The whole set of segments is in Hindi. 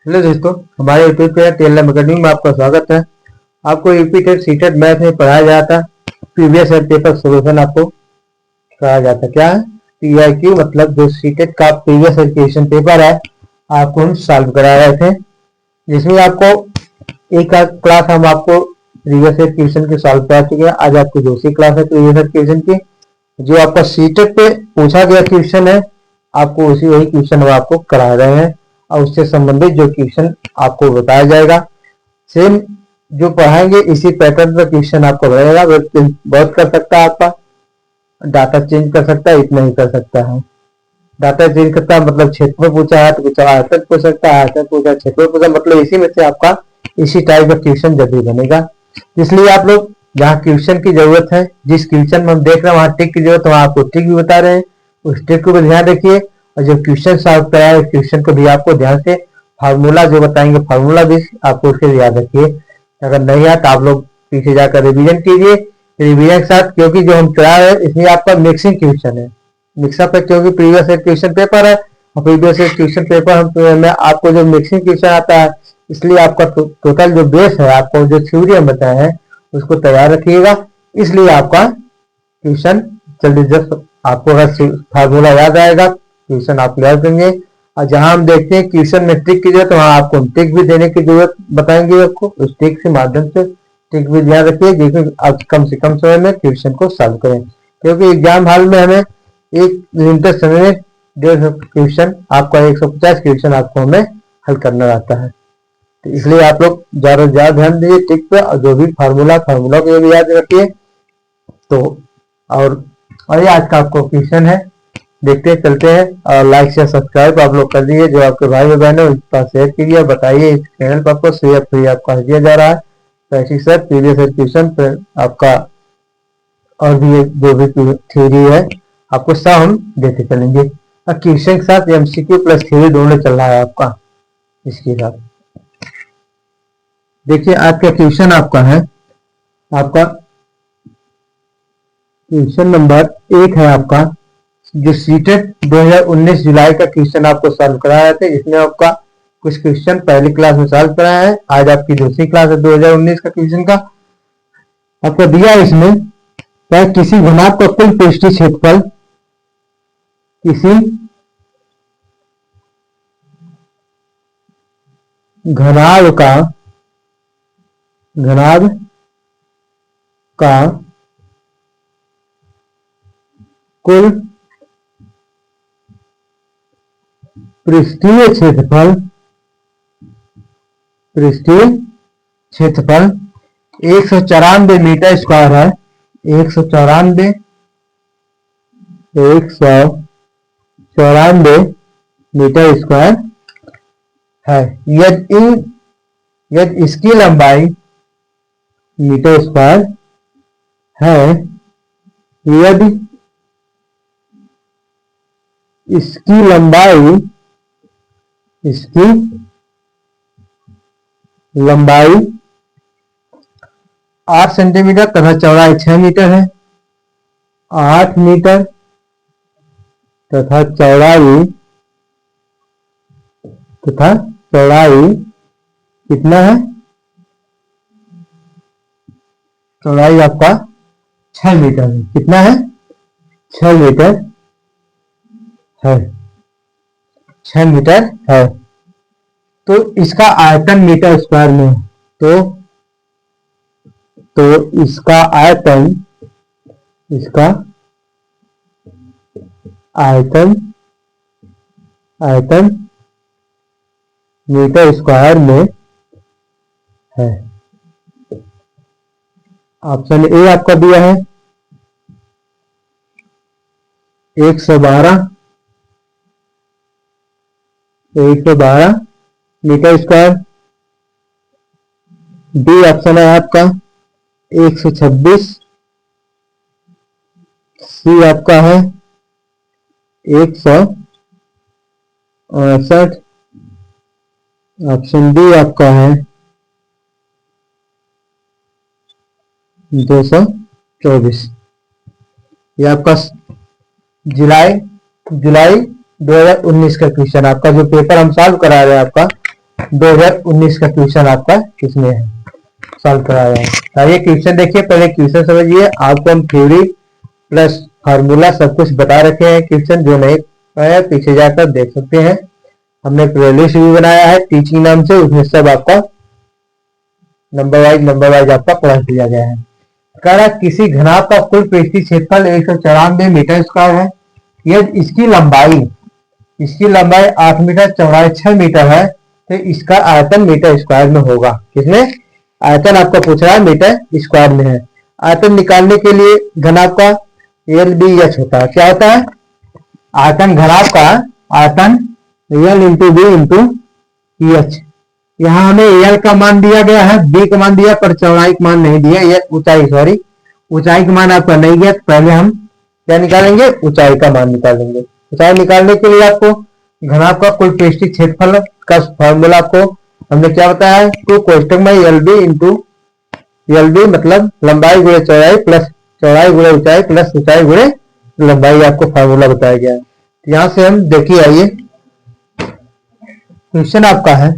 हेलो दोस्तों, हमारे यूट्यूब चैनल टेलर अकेडमी में आपका स्वागत है। आपको यूपी टेट सीटेट मैथ में पढ़ाया जाता प्रीवियस ईयर पेपर सोल्यूशन आपको कराया जाता। क्या है पीआईक्यू, मतलब जो सीटेट का प्रीवियस ईयर क्वेश्चन पेपर है आपको हम सॉल्व करा रहे थे, जिसमें आपको एक क्लास हम आपको प्रीवियस ईयर क्वेश्चन की सॉल्व करा चुके हैं। आज आपकी दूसरी क्लास है प्रीवियस ईयर क्वेश्चन की। जो आपका सीटेट पे पूछा गया क्वेश्चन है आपको वही क्वेश्चन हम आपको करा रहे हैं और उससे संबंधित जो क्वेश्चन आपको बताया जाएगा, सेम जो पढ़ाएंगे इसी पैटर्न का क्वेश्चन आपको रहेगा। बहुत कर सकता है, आपका डाटा चेंज कर सकता है, इतना ही कर सकता है। डाटा चेंज करता है मतलब क्षेत्र में पूछा है तो कुछ आयतन पूछ सकता है, आयतन पूछा क्षेत्र में पूछा, मतलब इसी में से आपका इसी टाइप का क्वेश्चन जब भी बनेगा। इसलिए आप लोग जहाँ क्वेश्चन की जरूरत है, जिस क्वेश्चन में हम देख रहे हैं वहाँ टिक की जरूरत है, वहाँ आपको टिक भी बता रहे हैं, उस टिक को भी ध्यान रखिए। और जो क्वेश्चन सॉल्व कराया है क्वेश्चन को भी आपको ध्यान से फार्मूला जो बताएंगे फार्मूला भी आपको उसके याद रखिए। अगर नहीं आता आप लोग पीछे जाकर रिवीजन कीजिए, रिवीजन के साथ, क्योंकि जो हम करा रहे हैं इसमें आपका मिक्सिंग क्वेश्चन है, मिक्सअप है, क्योंकि प्रीवियस ईयर क्वेश्चन पेपर है और प्रीवियस ईयर क्वेश्चन पेपर में आपको जो मिक्सिंग क्वेश्चन आता है, इसलिए आपका टोटल जो बेस है आपको जो थ्योरी हम बताए हैं उसको तैयार रखिएगा। इसलिए आपका क्वेश्चन जल्दी जल्द आपको अगर फार्मूला याद आएगा क्वेश्चन आप क्लियर करेंगे। और जहां हम देखते हैं क्वेश्चन में ट्रिक की जरूरत, वहां आपको ट्रिक भी देने की जरूरत बताएंगे आपको, उस ट्रिक के माध्यम से ट्रिक भी ध्यान रखिए जिसमें आप कम से कम समय में क्वेश्चन को सॉल्व करें, क्योंकि एग्जाम हॉल में हमें एक लिमिटेड समय में 150 क्वेश्चन आपका 150 क्वेश्चन आपको हमें हल करना रहता है। तो इसलिए आप लोग ज्यादा से ज्यादा ध्यान दीजिए ट्रिक पे, और जो भी फार्मूला को भी याद रखिए। तो और ये आज का आपको क्वेश्चन है, देखते चलते हैं। और लाइक शेयर सब्सक्राइब आप लोग कर दीजिए, जो आपके भाई बहन है उनके पास शेयर कीजिए, बताइए इस चैनल पर आपको शेयर फ्री आपका दिया जा रहा है। तो ऐसी सर प्रीवियस ईयर क्वेश्चन पर आपका और भी जो भी थ्योरी है आपको सब हम देते चलेंगे, और क्वेश्चन के साथ एमसीक्यू प्लस थ्योरी दोनों चल रहा है आपका इसके साथ। देखिए आज का क्वेश्चन आपका है, आपका क्वेश्चन नंबर 1 है आपका, जो सीटेट 2019 जुलाई का क्वेश्चन आपको सॉल्व कराया था। इसमें आपका कुछ क्वेश्चन पहली क्लास में सॉल्व कराया है, आज आपकी दूसरी क्लास है 2019 का क्वेश्चन का। आपको दिया इसमें किसी घनाभ का कुल पृष्ठीय क्षेत्रफल किसी घनाभ का कुल पृष्ठीय क्षेत्रफल 194 मीटर स्क्वायर है। 194 मीटर स्क्वायर है। यदि इसकी लंबाई मीटर स्क्वायर है, यदि इसकी लंबाई 8 सेंटीमीटर तथा चौड़ाई 6 मीटर है। 8 मीटर तथा चौड़ाई कितना है? चौड़ाई आपका 6 मीटर है। कितना है? 6 मीटर है। 6 मीटर है। तो इसका आयतन मीटर स्क्वायर में है, तो इसका आयतन मीटर स्क्वायर में है। ऑप्शन ए आपका दिया है 112 मीटर स्क्वायर। बी ऑप्शन है आपका 126। सी आपका है 168। ऑप्शन डी आपका है 224। ये आपका जुलाई 2019 का क्वेश्चन, आपका जो पेपर हम सॉल्व करा रहे हैं आपका 2019 का क्वेश्चन आपका इसमें है, सॉल्व कराया है। आइए क्वेश्चन देखिए, पहले क्वेश्चन समझिए। आपको हम थ्योरी प्लस फार्मूला सब कुछ बता रखे हैं। क्वेश्चन जो नहीं आया पीछे जाकर देख सकते हैं। हमने प्लेलिस्ट भी बनाया है टीचिंग नाम से, उसमें सब आपका नंबर वाइज आपका क्लास दिया गया है। कह रहा किसी घनाभ का कुल पृष्ठीय क्षेत्रफल 194 मीटर स्क्वायर है। यदि इसकी लंबाई 8 मीटर, चौड़ाई 6 मीटर है, तो इसका आयतन मीटर स्क्वायर में होगा। किसमें? आयतन आपका पूछ रहा है मीटर स्क्वायर में है। आयतन निकालने के लिए घनाभ का एल बी एच होता है। क्या होता है? आयतन घनाभ का आयतन L into B into H. यहाँ हमें एल का मान दिया गया है, बी का मान दिया, पर चौड़ाई का मान नहीं दिया, ये ऊंचाई का मान आपका नहीं गया। तो पहले हम क्या निकालेंगे? ऊंचाई का मान निकालेंगे। ऊंचाई निकालने के लिए आपको घनाभ का कुल पृष्ठीय क्षेत्रफल का फॉर्मूला आपको हमने क्या बताया है? टू कोष्टक में एल बी मतलब लंबाई गुणे चौड़ाई प्लस चौड़ाई गुणे ऊंचाई प्लस ऊंचाई गुणे लंबाई, आपको फॉर्मूला बताया गया है। यहां से हम देखिए, आइए क्वेश्चन आपका है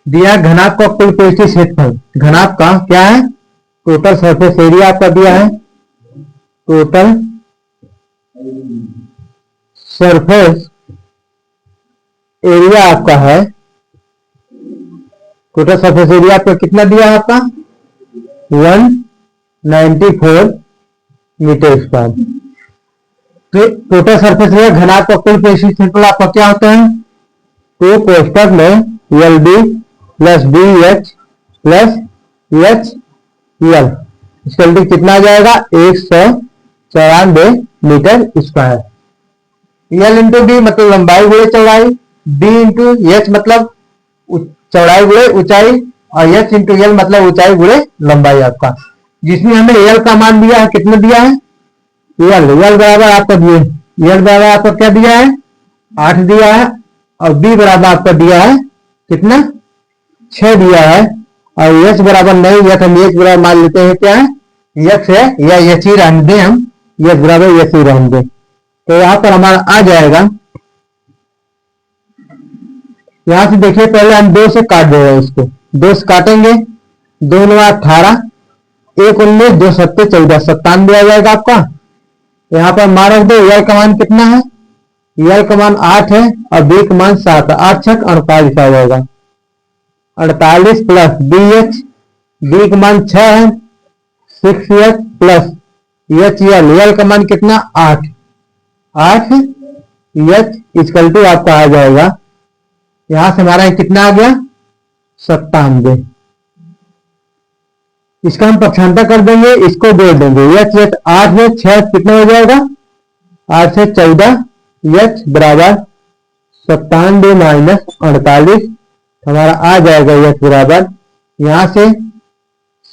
दिया घनाभ का कुल पृष्ठीय क्षेत्रफल। घनाभ का क्या है? टोटल सरफेस एरिया आपका दिया है। टोटल सरफेस एरिया आपका है, टोटल सरफेस एरिया आपका कितना दिया है? आपका 194 मीटर स्क्वायर। तो टोटल सरफेस एरिया घनाभ का कुल पृष्ठीय क्षेत्रफल आपका क्या होता है? तो कोष्टक में L B plus B H plus H L, इसका कितना आ जाएगा? 194 metre square. L into B मतलब लंबाई गुणे चौड़ाई, बी इंटू एच मतलब चौड़ाई गुणे ऊंचाई, और एच इंटू एल मतलब ऊंचाई गुणे लंबाई आपका। जिसमें हमें एल का मान दिया है, कितना दिया है? एल बराबर आपका दिए, एल बराबर आपका क्या दिया है? 8 दिया है, और बी बराबर आपका दिया है कितना? 6 दिया है, और एच बराबर नहीं दिया तो हम एच बराबर मान लेते हैं क्या है? एच है, या एच ही रहने दें, हम एच बराबर एच ही रहने दें। तो यहां पर हमारा आ जाएगा, यहां से देखिए पहले हम 2 से काट देंगे, इसको 2 से काटेंगे, 2 9 18, 1 19, 2 7 14, 97 आ जाएगा आपका। यहाँ पर मान रख दो, एल का मान कितना है? एल का मान 8 है, और बी का मान 7, 8 छक 48 आ जाएगा। 48 प्लस बी एच, बी का मान 6 है, 6 एच प्लस एच एल का मान कितना? 8 एच इक्वल टू आपका आ जाएगा, यहां से हमारा कितना आ गया? 97। इसका हम पक्षांतर कर देंगे, इसको जोड़ देंगे, एच 8 में 6 कितना हो जाएगा? 8 से 14, एच बराबर 97 माइनस 48, हमारा आ जाएगा एच बराबर, यहां से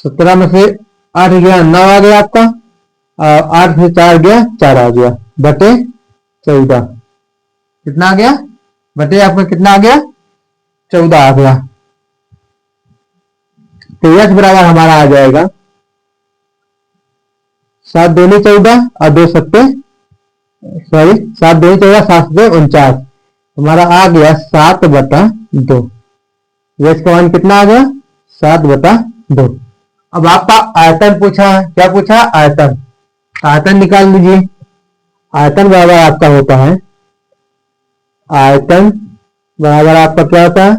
17 में से 8 गया 9 आ गया आपका, और 8 से 4 गया 4 आ गया, बटे 14 कितना आ गया? बटे आपका कितना आ गया? 14 आ गया। तो एच बराबर हमारा आ जाएगा 7 दूनी 14 और 2 सत्ते 7 दूनी 14, 7 से 49, हमारा आ गया 7/2। एच का मान कितना आ गया? 7/2। अब आपका आयतन पूछा है, क्या पूछा? आयतन। आयतन निकाल लीजिए। आयतन बराबर आपका होता है, आयतन बराबर आपका क्या होता है?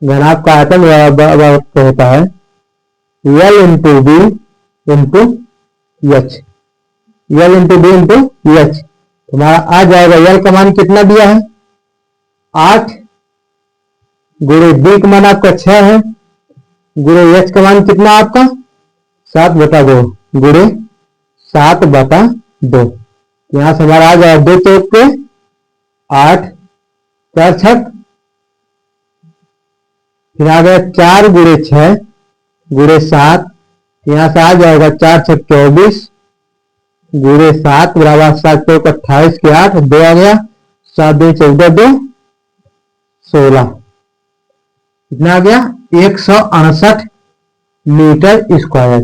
घनाभ का आयतन बराबर होता है L into B into H, L into B into H. तुम्हारा आ जाएगा, एल का मान कितना दिया है? 8 गुणे बी का मान आपका 6 है, गुणे एच का मान कितना आपका? 7/2 गुणे 7/2। यहां से हमारा आ जाएगा 2 चौक पे 8, 4 छक, फिर आ गया 4 गुणे 6 गुणे 7, यहां से आ जाएगा 4 छक 24 गुणे 7 बराबर 7 चौक 28 के 8, 2 आ गया, 7 2 14, 2 16, कितना आ गया? 168 मीटर स्क्वायर।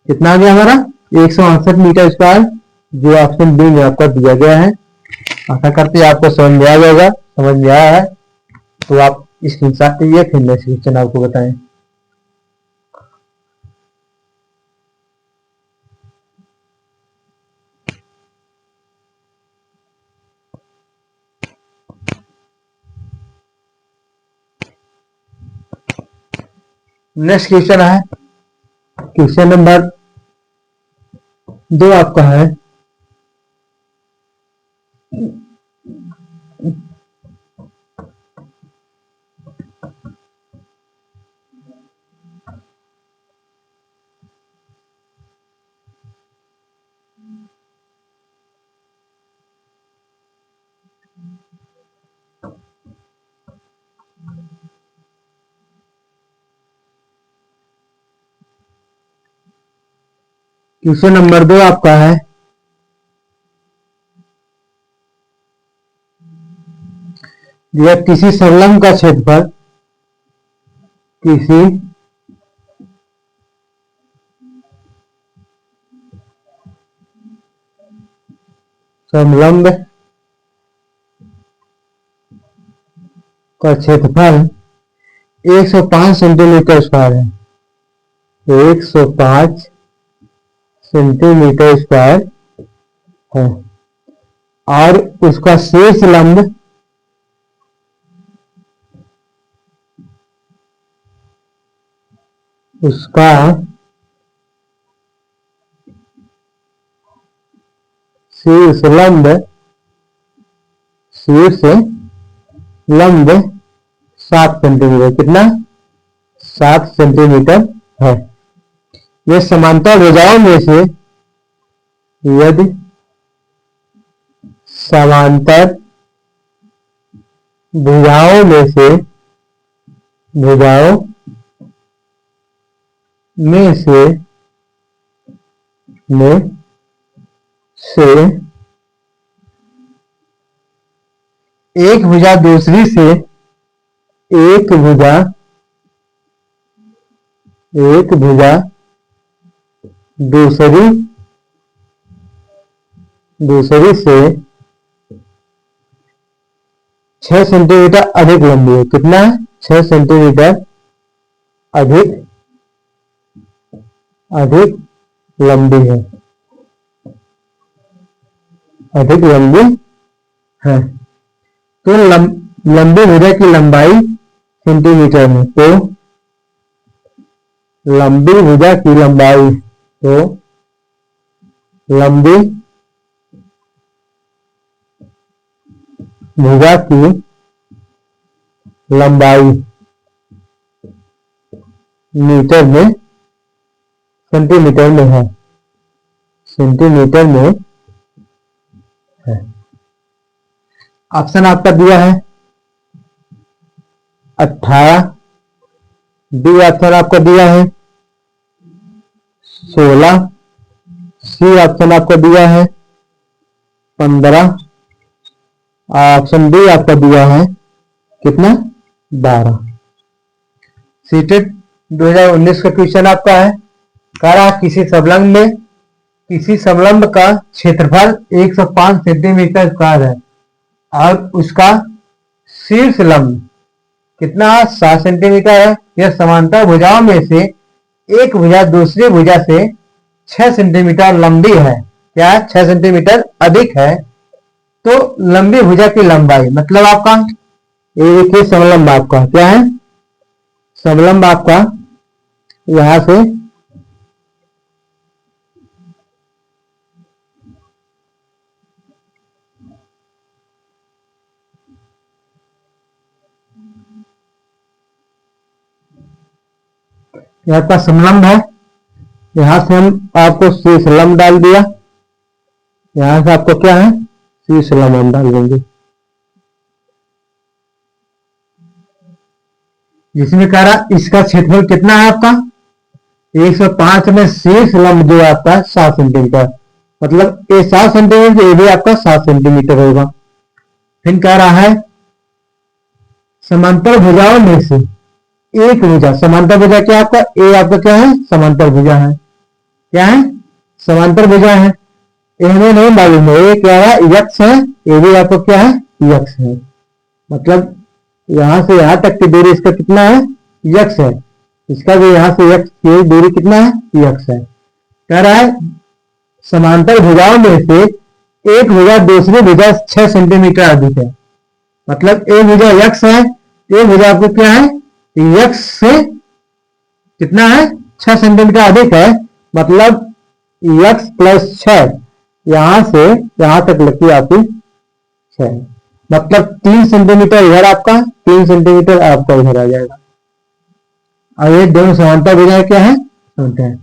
कितना आ गया हमारा? 168 मीटर स्क्वायर, जो ऑप्शन बी में आपका दिया गया है। आशा करते हैं आपको समझ में आ जाएगा। समझ में आया है तो आप स्क्रीनशॉट लीजिए, फिर नेक्स्ट क्वेश्चन आपको बताएं। नेक्स्ट क्वेश्चन है क्वेश्चन नंबर 2 आपका है क्वेश्चन नंबर 2 आपका है यह किसी संलग्न का क्षेत्रफल किसी संलग्न का क्षेत्रफल 105 सेंटीमीटर स्क्वायर है। 105 सेंटीमीटर स्क्वायर है और उसका शीर्ष लंब उसका शीर्ष लंब 7 सेंटीमीटर, कितना 7 सेंटीमीटर है। यह समांतर भुजाओं में से यदि समांतर भुजाओं में से एक भुजा दूसरी से दूसरी से 6 सेंटीमीटर अधिक लंबी है। कितना है? 6 सेंटीमीटर अधिक लंबी है, तो लंबी भुजा की लंबाई सेंटीमीटर में, तो लंबी भुजा की लंबाई मीटर में सेंटीमीटर में है, ऑप्शन आपका दिया है 18, बी ऑप्शन आपका दिया है 16, सी ऑप्शन आपका दिया है 15, ऑप्शन डी आपका दिया है कितना 12। सीटेट 2019 का क्वेश्चन आपका है, कह रहा किसी संलग्न का क्षेत्रफल 105 सेंटीमीटर स्क्वायर है और उसका शीर्ष लंब कितना 7 सेंटीमीटर है। यह समांतर भुजाओं में से एक भुजा दूसरी भुजा से 6 सेंटीमीटर लंबी है। क्या है? 6 सेंटीमीटर अधिक है। तो लंबी भुजा की लंबाई मतलब आपका ये देखिए समलंब आपका क्या है, समलंब आपका यहां से यह आपका समलंब है, यहां से हम आपको शीर्ष लंब डाल दिया, यहां से आपको क्या है शीर्ष लंब हम डाल देंगे, जिसमें कह रहा इसका क्षेत्रफल कितना है आपका 105 में शीर्ष लंब जो है आपका 7 सेंटीमीटर, मतलब ये 7 सेंटीमीटर, ये भी आपका 7 सेंटीमीटर होगा। फिर कह रहा है समांतर भुजाओं में से एक भुजा, समांतर भुजा क्या आपका ए आपका क्या है समांतर भुजा है, क्या है समांतर भुजा है, ये हमें नहीं मालूम है, ये क्या है, यक्स है, ये भी आपको क्या है, यक्स है। मतलब यहां से यहां तक की दूरी इसका कितना है, यक्स है। इसका भी यहां से यक्स की दूरी कितना है, यक्स है। कह रहा है समांतर भुजाओं में से एक भुजा दूसरी भुजा 6 सेंटीमीटर अधिक है। मतलब एक भुजा यक्स है, एक भुजा आपको क्या है, यक्स से कितना है, 6 सेंटीमीटर अधिक है। मतलब यक्स प्लस 6, यहां से यहां तक लगी आपकी 6, मतलब 3 सेंटीमीटर इधर आपका, 3 सेंटीमीटर आपका इधर आ जाएगा। और ये दोनों समांतर भुजाएं क्या है, समांतर है।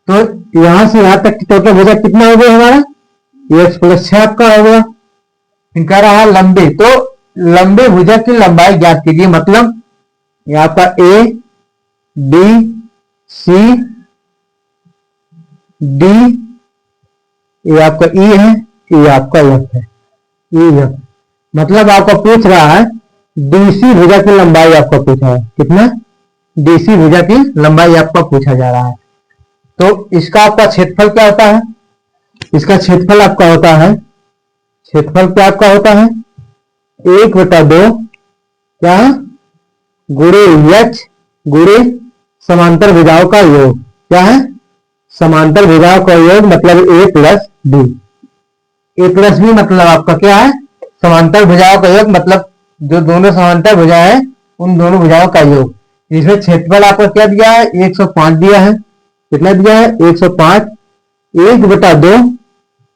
तो यहां से यहां तक की टोटल भुजा कितना हो गया हमारा, एक्स प्लस 6 आपका हो गया। कह रहा है लंबी, तो लंबी भुजा की लंबाई ज्ञात कीजिए। मतलब ये आपका ए बी सी डी, ये आपका ई है, ये आपका एफ है, ई एफ। मतलब आपको पूछ रहा है डीसी भुजा की लंबाई, आपका पूछा है कितना, डीसी भुजा की लंबाई आपका पूछा जा रहा है। तो इसका आपका क्षेत्रफल क्या होता है, इसका क्षेत्रफल आपका होता है, क्षेत्रफल क्या आपका होता है, 1/2 क्या, गुणे एच गुणे समांतर भुजाओं का योग। क्या है, समांतर भुजाओं का योग, मतलब ए प्लस बी। ए प्लस बी मतलब आपका क्या है, समांतर भुजाओं का योग, मतलब जो दोनों समांतर भुजा है उन दोनों भुजाओं का योग। इसमें क्षेत्रफल आपका क्या दिया है, 105 दिया है। कितना दिया है, 105। 1/2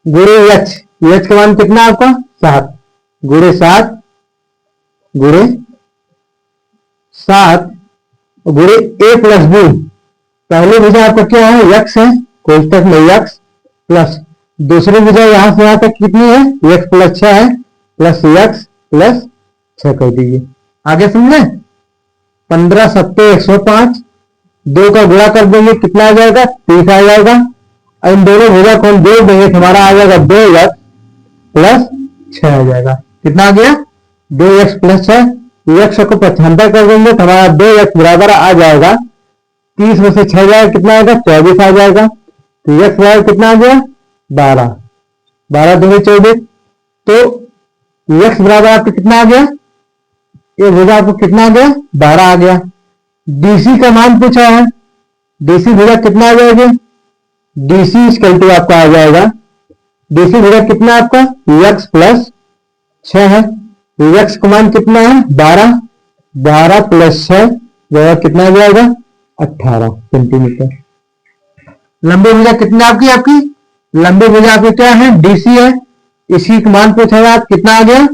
गुणे एच, एच का मान कितना आपका 7, गुणे 7 गुणे 7 गुणे ए प्लस बी। पहली भुजा आपका क्या है, यक्स है, कोष्टक में यक्स, प्लस दूसरी भुजा यहां से यहां तक कितनी है, यक्स प्लस 6 है, प्लस यक्स प्लस 6 कर दीजिए। आगे समझे, 15 7 105, 2 का गुणा कर देंगे कितना आ जाएगा, 30 आ जाएगा। इन दोनों भुजा को हम जोड़ देंगे तो हमारा आ जाएगा 2x प्लस 6 आ जाएगा। कितना आ गया, 2x प्लस 6। x को 75 कर देंगे तो हमारा 2x बराबर आ जाएगा, 30 में से 6 जाएगा कितना आएगा, 24 आ जाएगा। तो x बराबर कितना आ गया, 12, 12 दूनी 24। तो x बराबर आपको कितना आ गया, ये भुजा आपको कितना आ गया, 12 आ गया। डीसी का मान पूछा है, डीसी भुजा कितना आ जाएगी, डीसी इक्वल टू आपका आ जाएगा, डीसी भुजा कितना आपका, x प्लस 6 है, x का मान कितना है, 12, 12 प्लस 6 जगह कितना आ जाएगा, 18 सेंटीमीटर। लंबी भुजा कितना आपकी, लंबी भुजा आपकी क्या है, डीसी है, इसी का मान पूछा है, कितना आ गया,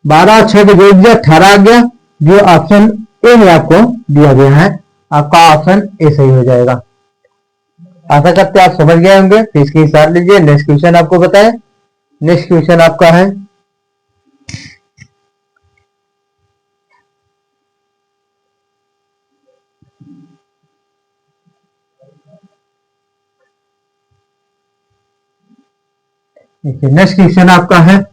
12 और 6 को जोड़ दिया 18 आ गया। जो ऑप्शन ए में आपको दिया गया है, आपका ऑप्शन ए सही हो जाएगा। आशा करते हैं आप समझ गए होंगे। तो इसकी हिसाब लीजिए, नेक्स्ट क्वेश्चन आपको बताएं। नेक्स्ट क्वेश्चन आपका है, नेक्स्ट क्वेश्चन आपका है,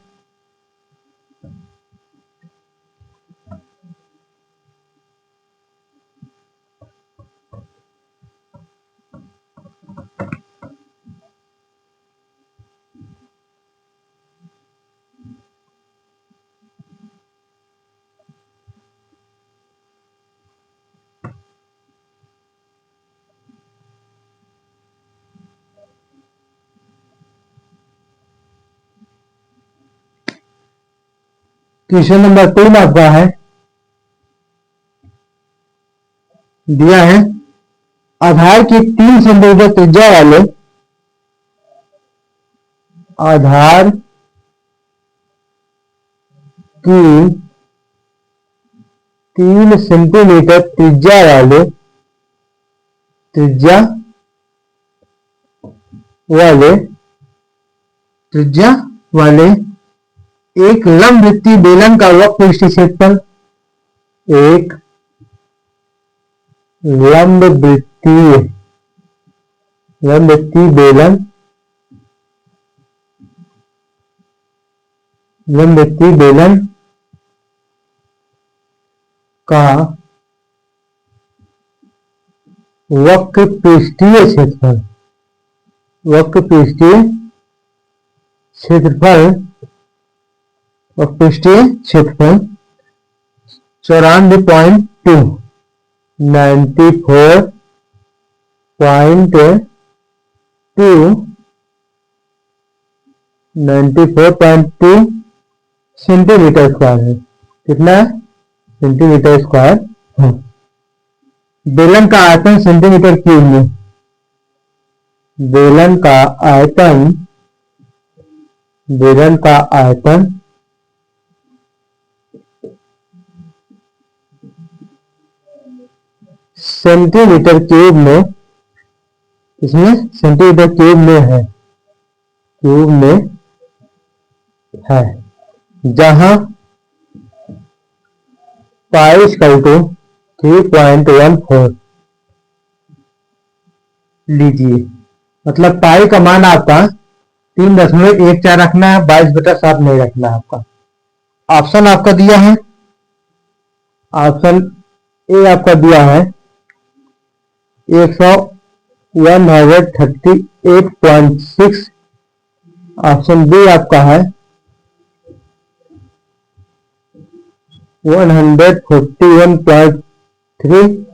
क्वेश्चन नंबर 3 आपका है, दिया है आधार की 3 सेंटीमीटर त्रिज्या वाले, आधार की 3 सेंटीमीटर त्रिज्या वाले एक लंबवृत्तीय बेलन का वक्रपृष्ठीय क्षेत्रफल, एक लंबवृत्तीय बेलन का वक्रपृष्ठीय क्षेत्रफल, क्षेत्रफल और पृष्ठीय क्षेत्रफल 94.2 94.2 सेंटीमीटर स्क्वायर है। कितना सेंटीमीटर स्क्वायर है। बेलन का आयतन सेंटीमीटर क्यूब में, बेलन का आयतन सेंटीमीटर क्यूब में, इसमें सेंटीमीटर क्यूब में है, जहां पाई इक्वल टू 3.14 लीजिए। मतलब पाई का मान आपका 3.14 रखना है, 22/7 नहीं रखना है आपका। ऑप्शन आपका दिया है, ऑप्शन ए आपका दिया है 138.6, ऑप्शन बी आपका है 141.3,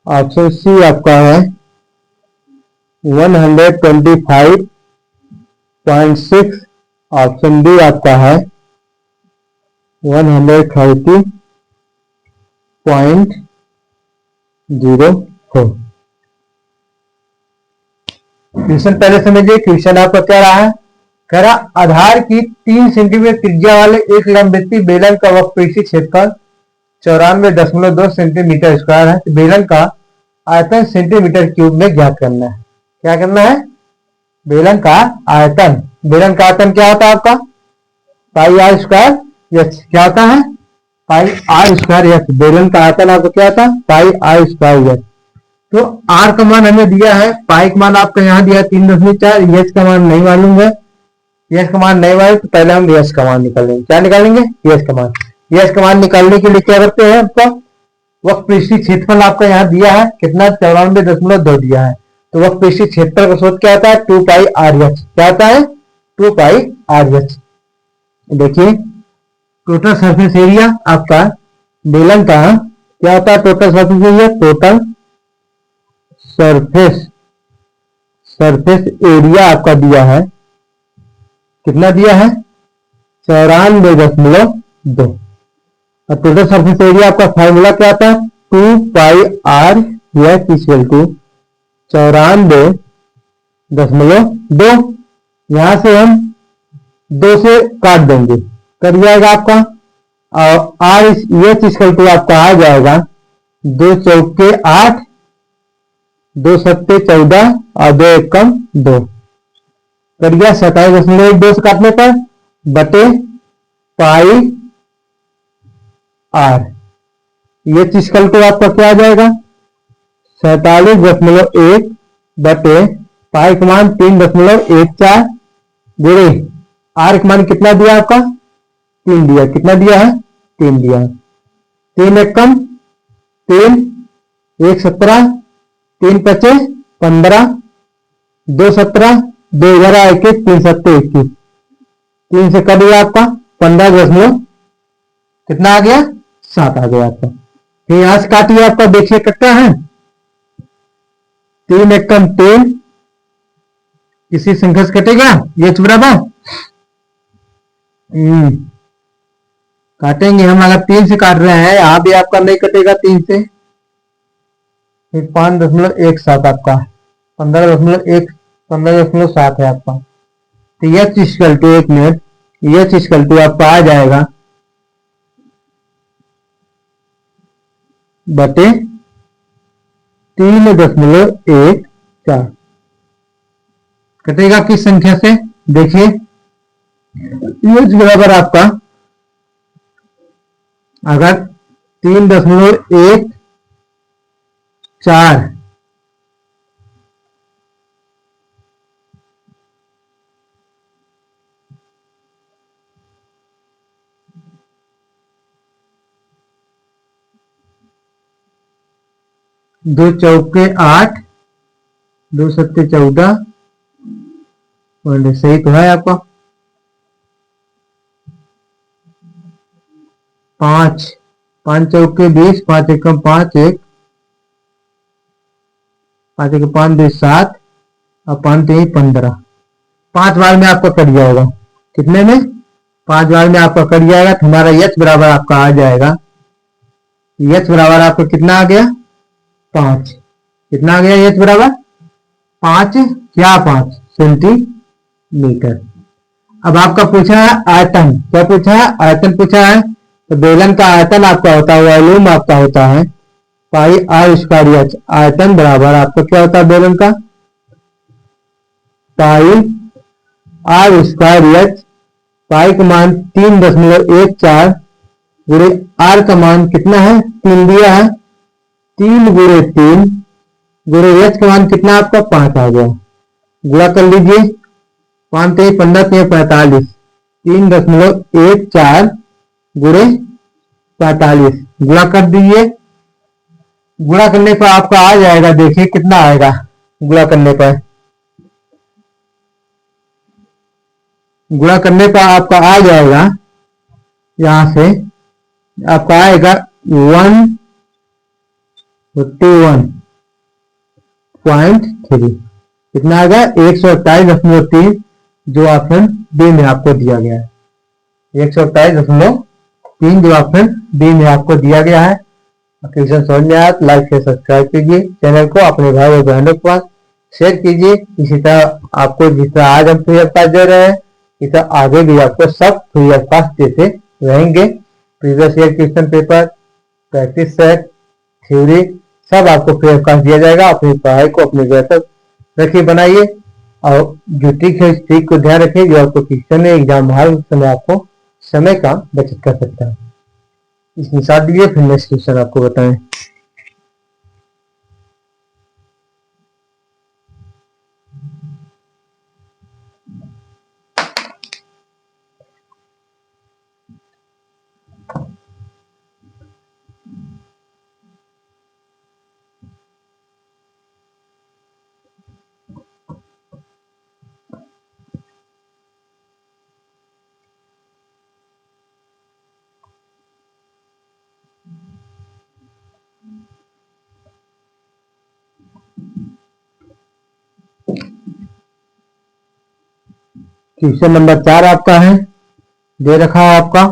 ऑप्शन सी आपका है 125.6, ऑप्शन डी आपका है 130.04। क्वेश्चन पहले समझिए। क्वेश्चन आपका क्या रहा है, कह रहा आधार की 3 सेंटीमीटर त्रिज्या वाले एक लंबवृत्तीय बेलन का वक्रपीठीय क्षेत्रफल 94.2 सेंटीमीटर स्क्वायर है। बेलन का आयतन सेंटीमीटर क्यूब में ज्ञात करना है। क्या करना है, बेलन का आयतन। बेलन का आयतन क्या होता है आपका, पाई आर स्क्वायर एच। क्या होता है, पाई आर स्क्वायर एच। बेलन का आयतन आपको क्या होता है, पाई आर स्क्वायर एच। तो आर का मान हमें दिया है, पाई का मान आपका यहाँ दिया है 3.4, एच का मान नहीं मालूम है। एच का मान नहीं मालूम तो पहले हम एच का मान निकालेंगे। क्या निकालेंगे, एच का मान। एच का मान निकालने के लिए क्या करते हैं, आपका वक्रपीठीय क्षेत्रफल आपका यहाँ दिया है कितना, 94.2 दिया है। तो वक्रपीठीय क्षेत्रफल का सूत्र क्या होता है, 2 पाई आर एच। क्या होता है, 2 पाई आर एच। देखिए टोटल सरफेस एरिया आपका बेलन का क्या होता है, total surface area, total surface area आपका दिया है, कितना दिया है, 94.2। और टोटल सरफेस एरिया आपका फॉर्मूला क्या आता है, 2 पाई आर एच इक्वल टू 94.2। यहां से हम 2 से काट देंगे, कर जाएगा आपका, और आर एच इक्वल टू आपका आ जाएगा 2 चौके 8, 2 सत्ते 14 और 2 एकम 2, कर गया 27.2 से काटने पर बटे पाई आर। ये इक्वल टू आपका क्या आ जाएगा, 47.1 बटे पाई का मान 3.14 गुणे आर का मान कितना दिया आपका, 3 दिया। कितना दिया है, 3 दिया। 3 एकम 3, 1 17, 3 पचे 15, 2 17, 2 11 21, 3 सत्ते 21, 3 से कट गया आपका 15 कितना आ गया, 7 आ गया आपका। फिर यहां से काटिए आपका, देखिए कटता है 3 एकम 3, किसी संख्या से कटेगा ये बराबर, काटेंगे हम। अगर 3 से काट रहे हैं, यहां भी आपका नहीं कटेगा 3 से। फिर 5.17 आपका 15.7 है आपका। तो H equal to, 1 minute, H equal to आपका आ जाएगा बटे 3.14। कटेगा किस संख्या से, देखिए एच बराबर आपका, अगर 3.14 2 चौके 8, 2 सत्ते 14, सही तो है आपका। 5, 5 चौके 20, 5 एकम 5, 5 एक 5 2 7 और 5 3 15। 5 बार में आपका कट जाएगा। कितने में? 5 बार में आपका कट जाएगा तो हमारा यच बराबर आपका आ जाएगा। यच बराबर आपका कितना आ गया? 5। कितना आ गया यच बराबर? 5 क्या 5 सेंटीमीटर। अब आपका पूछा है आयतन। क्या पूछा है? आयतन पूछा है। तो बेलन का आयतन आपका होता है, वॉल्यूम आपका होता है पाई आर स्क्वायर एच। आयतन बराबर आपका क्या होता है बेलन का? पाई आर स्क्वायर एच। पाई का मान 3.14 गुणे आर का मान कितना है? 3 दिया है। 3 गुणे 3 गुणे एच का मान कितना आपका? 5 आ गया। गुणा कर लीजिए। 5 3 15 3 45। 3.14 गुणे 45 गुणा कर दीजिए। गुणा करने पर आपका आ जाएगा, देखिए कितना आएगा गुणा करने पर। गुणा करने पर आपका आ जाएगा, यहां से आपका आएगा 151.3। कितना आएगा? 128.3, जो ऑप्शन बी में आपको दिया गया है। 128.3 जो ऑप्शन बी में आपको दिया गया है। क्वेश्चन समझ में आया तो लाइक से सब्सक्राइब कीजिए चैनल को, अपने भाई और बहनों के पास शेयर कीजिए। इसी तरह आपको जिस तरह आज हम फ्री ऑफ कॉस्ट दे रहे हैं, इस तरह आगे भी आपको सब फ्री ऑफ कॉस्ट देते रहेंगे। Previous year question paper, practice set, theory सब आपको फ्री ऑफ कॉस्ट दिया जाएगा। अपनी पढ़ाई को अपने बेहतर रखिए, बनाइए और जो ट्रिक है इस ट्रिक को ध्यान रखिए, जो आपको क्वेश्चन में एग्जाम हर समय आपको समय का बचत कर सकता है। इसमें साथ दीजिए, फिर नेक्स्ट क्वेश्चन आपको बताएं। क्वेश्चन नंबर 4 आपका है, दे रखा है आपका।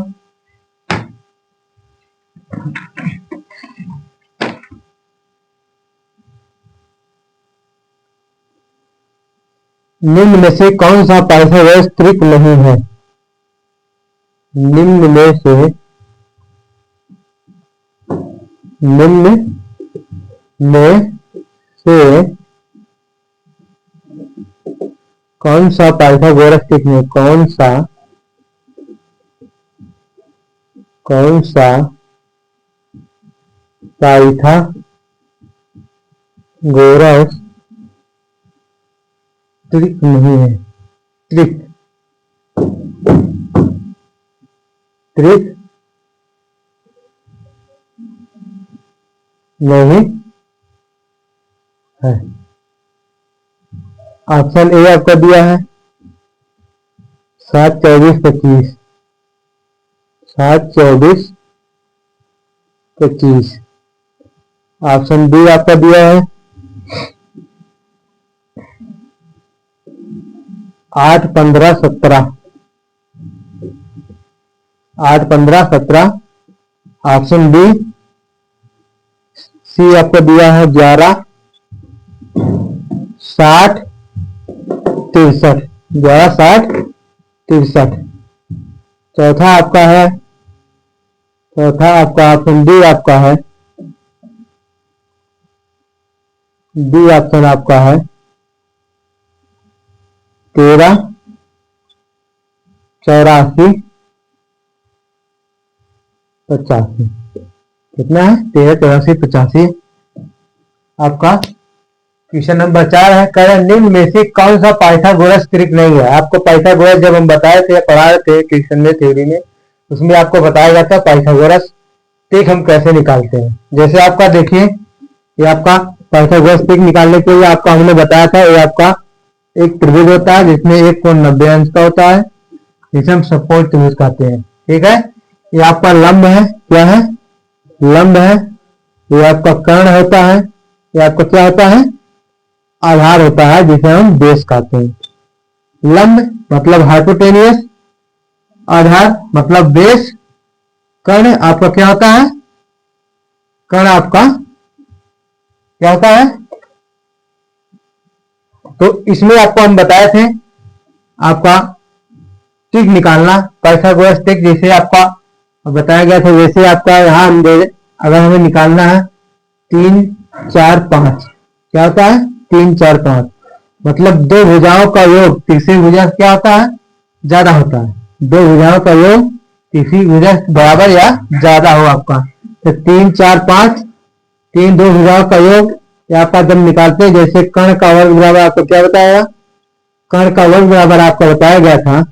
निम्न में से कौन सा पाइथागोरस त्रिक नहीं है? निम्न में से कौन सा पाइथागोरस त्रिक नहीं? कौन सा पाइथागोरस त्रिक नहीं है? त्रिक नहीं है। ऑप्शन ए आपका दिया है 7 24 25। 7 24 25। ऑप्शन बी आपका दिया है 8 15 17। 8 15 17। Option B. सी आपको दिया है 11 60 63। 11 60 63। चौथा आपका ऑप्शन डी आपका है। डी ऑप्शन आपका है 13 84 85। कितना है? 13 84 85 आपका क्वेश्चन नंबर 4 है। कह रहे निम्न में से कौन सा पाइथागोरस त्रिक नहीं है? आपको पाइथागोरस जब हम बताए थे, पढ़ाए थे क्वेश्चन में, थ्योरी में, उसमें आपको बताया गया था पाइथागोरस त्रिक हम कैसे निकालते हैं। जैसे आपका देखिए, ये आपका पाइथागोरस त्रिक निकालने के लिए आपका हमने बताया था, ये आपका एक त्रिभुज होता है जिसमें एक कोण 90 अंश का होता है, जिसे हम समकोण त्रिभुज कहते हैं। ठीक है, ये आपका लंब है, क्या है, लंब है। ये आपका कर्ण होता है, ये आपका क्या होता है, आधार होता है जिसे हम बेस कहते हैं। लंब मतलब हाइपोटेनियस, आधार मतलब बेस, कर्ण आपका क्या होता है, कर्ण आपका क्या होता है। तो इसमें आपको हम बताए थे आपका ट्रिक निकालना, पाइथागोरस ट्रिक, जैसे आपका बताया गया था वैसे आपका यहाँ हम दे, अगर हमें निकालना है 3 4 5, क्या होता है 3 4 5, मतलब दो भुजाओं का योग तीसरी भुजा क्या होता है, ज्यादा होता है। दो भुजाओं का योग तीसरी भुजा बराबर या ज्यादा हो आपका, तो 3 4 5, तीन दो भुजाओं का योग यहाँ पर जब निकालते हैं, जैसे कर्ण का वर्ग बराबर आपको क्या बताया, कर्ण का वर्ग बराबर आपको बताया गया था